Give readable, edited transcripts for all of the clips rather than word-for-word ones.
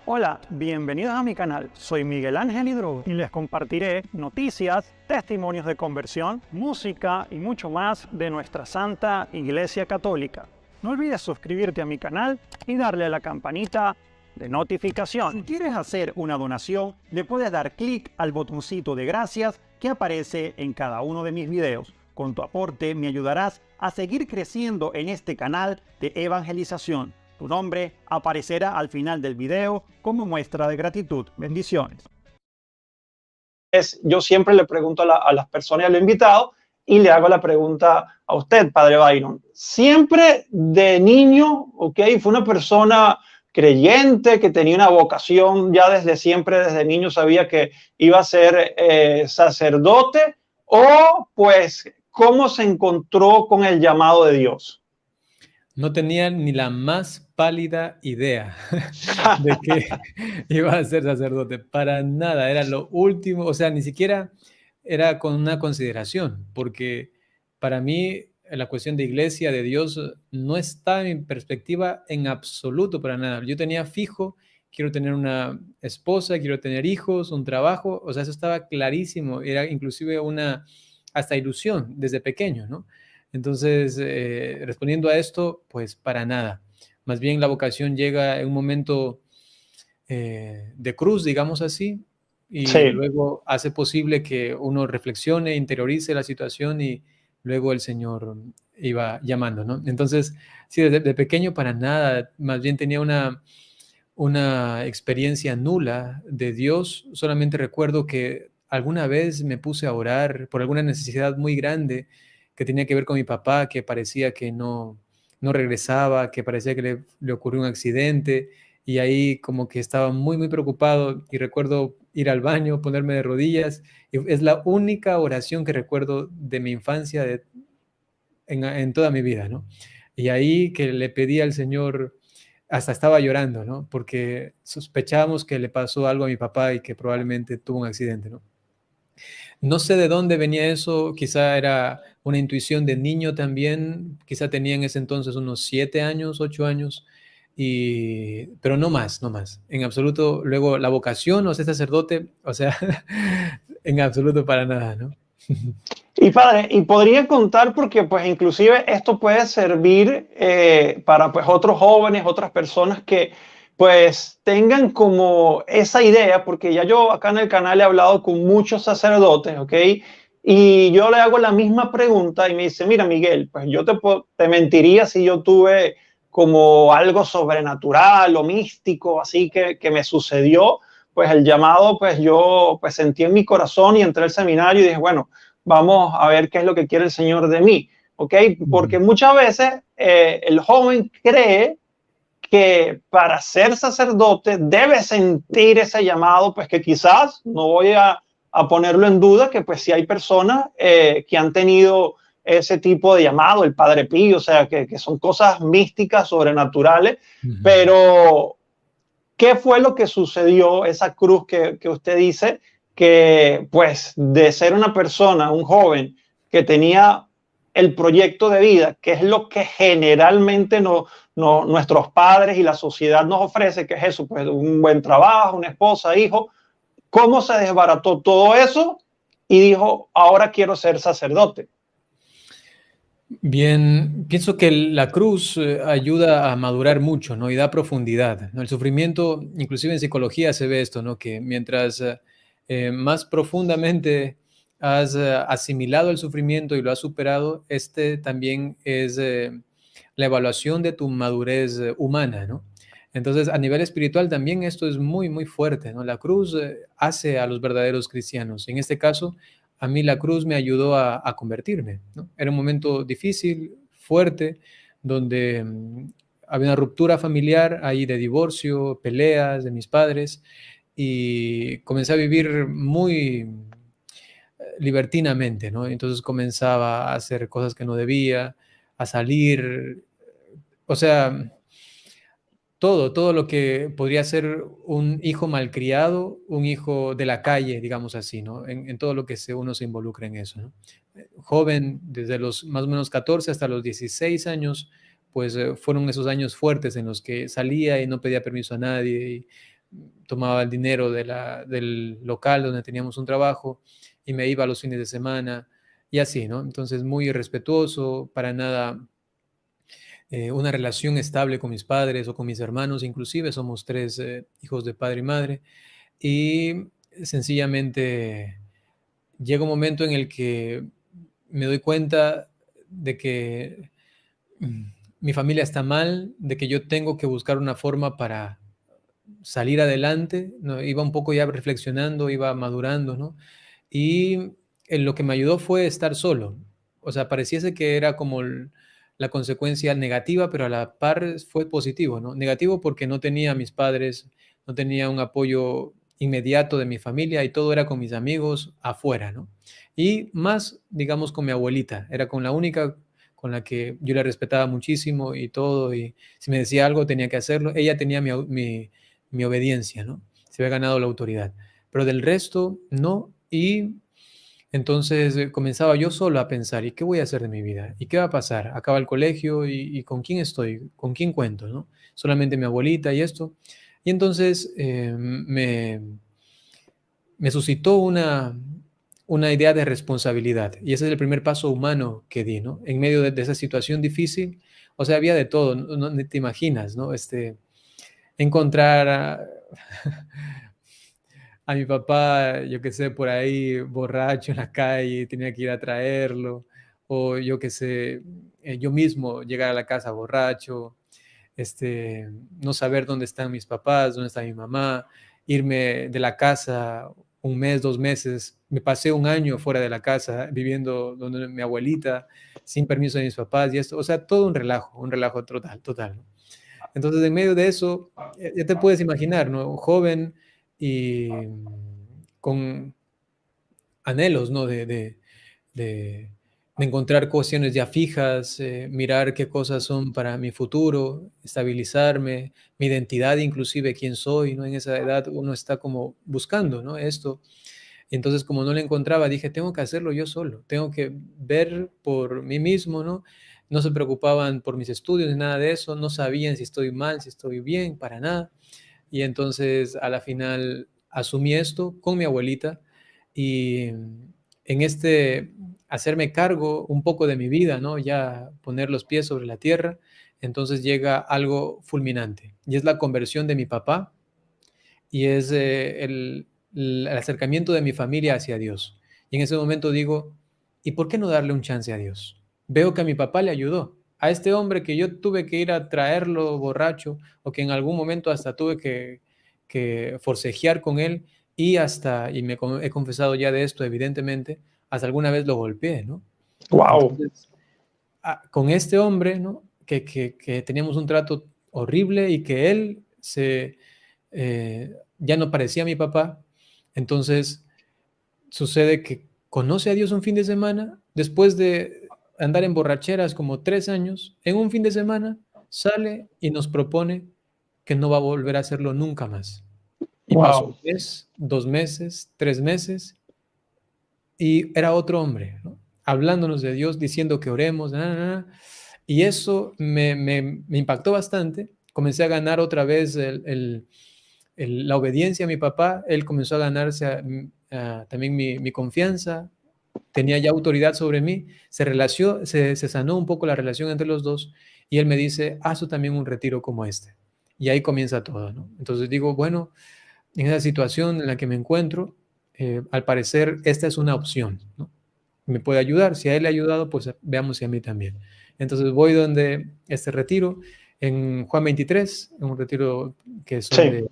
Hola, bienvenidos a mi canal. Soy Miguel Ángel Hidrogo y les compartiré noticias, testimonios de conversión, música y mucho más de nuestra Santa Iglesia Católica. No olvides suscribirte a mi canal y darle a la campanita de notificación. Si quieres hacer una donación, le puedes dar clic al botoncito de gracias que aparece en cada uno de mis videos. Con tu aporte me ayudarás a seguir creciendo en este canal de evangelización. Tu nombre aparecerá al final del video como muestra de gratitud. Bendiciones. Yo siempre le pregunto a las personas y a los invitados y le hago la pregunta a usted, Padre Byron. Siempre de niño, ¿ok? Fue una persona creyente que tenía una vocación ya desde siempre, desde niño sabía que iba a ser sacerdote, o pues, ¿cómo se encontró con el llamado de Dios? No tenía ni la más pálida idea de que iba a ser sacerdote. Para nada, era lo último, o sea, ni siquiera era con una consideración, porque para mí la cuestión de iglesia, de Dios, no está en perspectiva en absoluto para nada. Yo tenía fijo, quiero tener una esposa, quiero tener hijos, un trabajo, o sea, eso estaba clarísimo, era inclusive una hasta ilusión desde pequeño, ¿no? Entonces, respondiendo a esto, pues para nada. Más bien la vocación llega en un momento de cruz, digamos así, y Sí. luego hace posible que uno reflexione, interiorice la situación y luego el Señor iba llamando, ¿no? Entonces, sí, desde pequeño para nada, más bien tenía una experiencia nula de Dios. Solamente recuerdo que alguna vez me puse a orar por alguna necesidad muy grande que tenía que ver con mi papá, que parecía que no regresaba, que parecía que le ocurrió un accidente, y ahí como que estaba muy, muy preocupado, y recuerdo ir al baño, ponerme de rodillas, y es la única oración que recuerdo de mi infancia, en toda mi vida, ¿no? Y ahí que le pedí al Señor, hasta estaba llorando, ¿no? Porque sospechábamos que le pasó algo a mi papá y que probablemente tuvo un accidente, ¿no? No sé de dónde venía eso, quizá era una intuición de niño también, quizá tenía en ese entonces unos 7 años, 8 años, pero no más, no más, en absoluto. Luego la vocación o ser sacerdote, o sea, en absoluto para nada, ¿no? Y padre, y podría contar porque pues inclusive esto puede servir para pues otros jóvenes, otras personas que pues tengan como esa idea, porque ya yo acá en el canal he hablado con muchos sacerdotes, ¿ok? Y yo le hago la misma pregunta y me dice, mira Miguel, pues yo te mentiría si yo tuve como algo sobrenatural o místico, así que me sucedió, pues el llamado, pues yo pues sentí en mi corazón y entré al seminario y dije, bueno, vamos a ver qué es lo que quiere el Señor de mí, ¿ok? Porque muchas veces el joven cree que para ser sacerdote debe sentir ese llamado, pues que quizás, no voy a ponerlo en duda, que pues si hay personas que han tenido ese tipo de llamado, el Padre Pío, o sea, que son cosas místicas, sobrenaturales, pero ¿qué fue lo que sucedió, esa cruz que usted dice, que pues de ser una persona, un joven que tenía el proyecto de vida, que es lo que generalmente nuestros padres y la sociedad nos ofrece, que es eso, pues un buen trabajo, una esposa, hijo, cómo se desbarató todo eso y dijo, ahora quiero ser sacerdote? Bien, pienso que la cruz ayuda a madurar mucho, ¿no? Y da profundidad, ¿no? El sufrimiento, inclusive en psicología se ve esto, ¿no? Que mientras más profundamente has asimilado el sufrimiento y lo has superado, este también es la evaluación de tu madurez humana, ¿no? Entonces, a nivel espiritual también esto es muy, muy fuerte, ¿no? La cruz hace a los verdaderos cristianos. En este caso, a mí la cruz me ayudó a convertirme, ¿no? Era un momento difícil, fuerte, donde había una ruptura familiar ahí de divorcio, peleas de mis padres, y comencé a vivir muy libertinamente, ¿no? Entonces comenzaba a hacer cosas que no debía, a salir, o sea, todo lo que podría ser un hijo malcriado, un hijo de la calle, digamos así, ¿no? En todo lo que uno se involucra en eso, ¿no? Joven, desde los más o menos 14 hasta los 16 años, pues fueron esos años fuertes en los que salía y no pedía permiso a nadie, y tomaba el dinero del local donde teníamos un trabajo y me iba los fines de semana y así, ¿no? Entonces, muy irrespetuoso, para nada una relación estable con mis padres o con mis hermanos, inclusive somos tres hijos de padre y madre, y sencillamente llega un momento en el que me doy cuenta de que mm, mi familia está mal, de que yo tengo que buscar una forma para salir adelante, ¿no? Iba un poco ya reflexionando, iba madurando, ¿no? Y lo que me ayudó fue estar solo. O sea, pareciese que era como la consecuencia negativa, pero a la par fue positivo, ¿no? Negativo porque no tenía a mis padres, no tenía un apoyo inmediato de mi familia y todo era con mis amigos afuera, ¿no? Y más, digamos, con mi abuelita, era con la única con la que yo la respetaba muchísimo y todo, y si me decía algo tenía que hacerlo. Ella tenía mi obediencia, ¿no? Se había ganado la autoridad. Pero del resto, no. Y entonces comenzaba yo solo a pensar, ¿y qué voy a hacer de mi vida? ¿Y qué va a pasar? Acaba el colegio y ¿con quién estoy? ¿Con quién cuento? ¿No? Solamente mi abuelita y esto. Y entonces me suscitó una idea de responsabilidad. Y ese es el primer paso humano que di, ¿no? En medio de esa situación difícil, o sea, había de todo, no te imaginas, ¿no? Encontrar a mi papá, yo qué sé, por ahí borracho en la calle, tenía que ir a traerlo, o yo qué sé, yo mismo llegar a la casa borracho, no saber dónde están mis papás, dónde está mi mamá, irme de la casa un mes, 2 meses, me pasé un año fuera de la casa, viviendo donde mi abuelita, sin permiso de mis papás y esto, o sea, todo un relajo total, total, ¿no? Entonces, en medio de eso, ya te puedes imaginar, ¿no? Joven y con anhelos, ¿no? De, de encontrar cuestiones ya fijas, mirar qué cosas son para mi futuro, estabilizarme, mi identidad, inclusive quién soy, ¿no? En esa edad uno está como buscando, ¿no? Esto. Y entonces, como no lo encontraba, dije, tengo que hacerlo yo solo, tengo que ver por mí mismo, ¿no? No se preocupaban por mis estudios ni nada de eso, no sabían si estoy mal, si estoy bien, para nada. Y entonces, a la final, asumí esto con mi abuelita y en hacerme cargo un poco de mi vida, ¿no? Ya poner los pies sobre la tierra, entonces llega algo fulminante y es la conversión de mi papá y es el acercamiento de mi familia hacia Dios. Y en ese momento digo, ¿y por qué no darle un chance a Dios? Veo que a mi papá le ayudó. A este hombre que yo tuve que ir a traerlo borracho o que en algún momento hasta tuve que forcejear con él y he confesado ya de esto, evidentemente, hasta alguna vez lo golpeé, ¿no? Wow. Entonces, con este hombre, ¿no? Que teníamos un trato horrible y que él ya no parecía mi papá. Entonces sucede que conoce a Dios un fin de semana, después de andar en borracheras como 3 años, en un fin de semana sale y nos propone que no va a volver a hacerlo nunca más. Y pasó un Wow. mes, 2 meses, 3 meses, y era otro hombre, ¿no? Hablándonos de Dios, diciendo que oremos, y eso me impactó bastante. Comencé a ganar otra vez la obediencia a mi papá. Él comenzó a ganarse también mi confianza, tenía ya autoridad sobre mí, se sanó un poco la relación entre los dos y él me dice, haz tú también un retiro como este. Y ahí comienza todo, ¿no? Entonces digo, bueno, en esa situación en la que me encuentro, al parecer esta es una opción, ¿no? Me puede ayudar, si a él le ha ayudado, pues veamos si a mí también. Entonces voy donde este retiro, en Juan 23, en un retiro que son Sí. de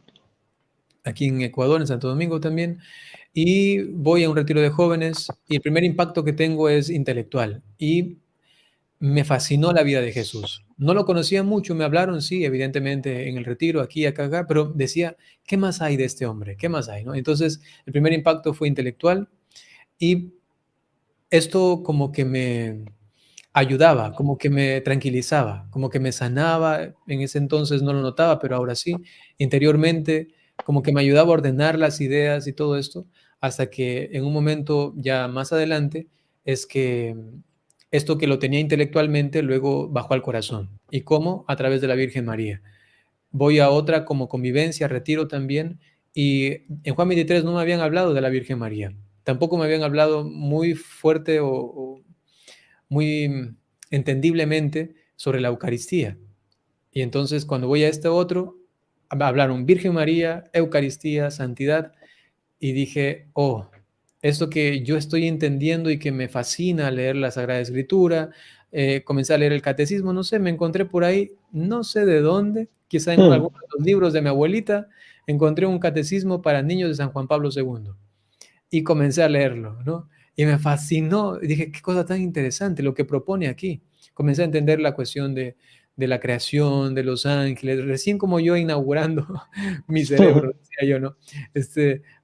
aquí en Ecuador, en Santo Domingo también, y voy a un retiro de jóvenes y el primer impacto que tengo es intelectual y me fascinó la vida de Jesús. No lo conocía mucho, me hablaron, sí, evidentemente en el retiro, aquí, acá, acá, pero decía, ¿qué más hay de este hombre? ¿Qué más hay? ¿No? Entonces, el primer impacto fue intelectual y esto como que me ayudaba, como que me tranquilizaba, como que me sanaba. En ese entonces no lo notaba, pero ahora sí, interiormente, como que me ayudaba a ordenar las ideas y todo esto, hasta que en un momento ya más adelante es que esto que lo tenía intelectualmente luego bajó al corazón. ¿Y cómo? A través de la Virgen María. voy a otra como convivencia, retiro también, y en Juan 23 no me habían hablado de la Virgen María, tampoco me habían hablado muy fuerte o muy entendiblemente sobre la Eucaristía. Y entonces cuando voy a este otro, hablaron Virgen María, Eucaristía, santidad, y dije, oh, esto que yo estoy entendiendo y que me fascina leer la Sagrada Escritura, comencé a leer el catecismo, no sé, me encontré por ahí, no sé de dónde, quizá en algunos de los libros de mi abuelita, encontré un catecismo para niños de San Juan Pablo II y comencé a leerlo, ¿no? Y me fascinó, dije, qué cosa tan interesante lo que propone aquí. Comencé a entender la cuestión de la creación, de los ángeles, recién como yo inaugurando mi cerebro, decía yo, ¿no?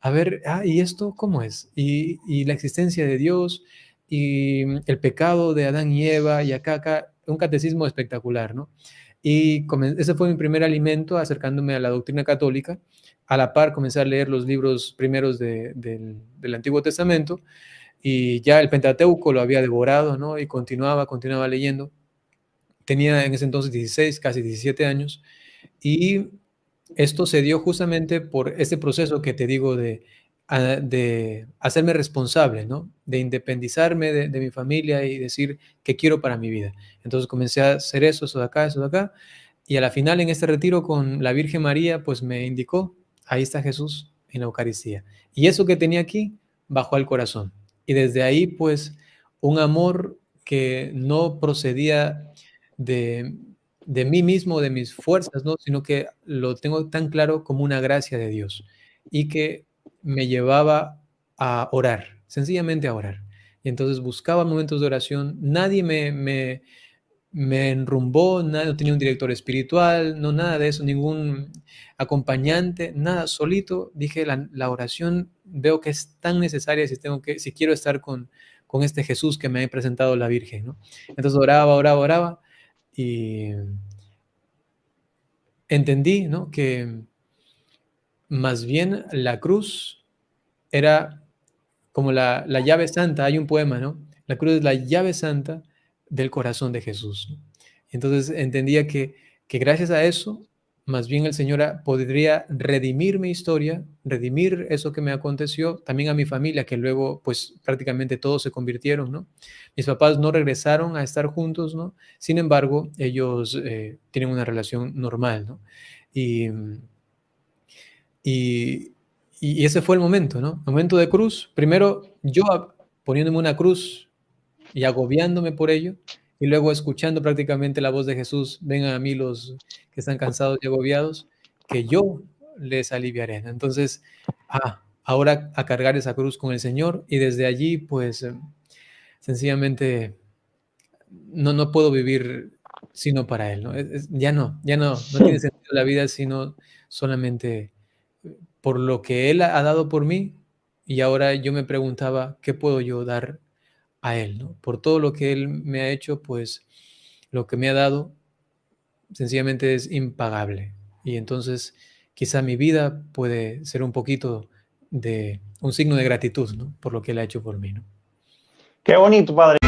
A ver, ¿y esto cómo es? Y la existencia de Dios, y el pecado de Adán y Eva, y acá, un catecismo espectacular, ¿no? Y ese fue mi primer alimento acercándome a la doctrina católica. A la par comencé a leer los libros primeros del Antiguo Testamento, y ya el Pentateuco lo había devorado, ¿no? Y continuaba leyendo. Tenía en ese entonces 16, casi 17 años, y esto se dio justamente por este proceso que te digo de hacerme responsable, ¿no? De independizarme de mi familia y decir qué quiero para mi vida. Entonces comencé a hacer eso de acá, eso de acá, y a la final en este retiro con la Virgen María, pues me indicó, ahí está Jesús en la Eucaristía. Y eso que tenía aquí bajó al corazón. Y desde ahí, pues, un amor que no procedía de, de mí mismo, de mis fuerzas, ¿no? Sino que lo tengo tan claro como una gracia de Dios y que me llevaba a orar, sencillamente a orar. Y entonces buscaba momentos de oración. Nadie me enrumbó, no tenía un director espiritual, no nada de eso, ningún acompañante, nada, solito. Dije, la oración veo que es tan necesaria si quiero estar con este Jesús que me ha presentado la Virgen, ¿no? Entonces oraba y entendí, ¿no? Que más bien la cruz era como la llave santa. Hay un poema, ¿no? La cruz es la llave santa del corazón de Jesús, ¿no? Entonces entendía que gracias a eso, más bien el Señor podría redimir mi historia, redimir eso que me aconteció, también a mi familia, que luego pues prácticamente todos se convirtieron, ¿no? Mis papás no regresaron a estar juntos, ¿no? Sin embargo, ellos tienen una relación normal, ¿no? Y, y, y ese fue el momento, ¿no? Momento de cruz. Primero yo poniéndome una cruz y agobiándome por ello, y luego escuchando prácticamente la voz de Jesús, vengan a mí los que están cansados y agobiados, que yo les aliviaré. Entonces, ahora a cargar esa cruz con el Señor, y desde allí, pues, sencillamente no puedo vivir sino para Él, ¿no? Ya no tiene sentido la vida sino solamente por lo que Él ha dado por mí, y ahora yo me preguntaba, ¿qué puedo yo dar a Él, ¿no? Por todo lo que Él me ha hecho, pues lo que me ha dado sencillamente es impagable. Y entonces quizá mi vida puede ser un poquito de un signo de gratitud, ¿no? Por lo que Él ha hecho por mí, ¿no? Qué bonito, padre.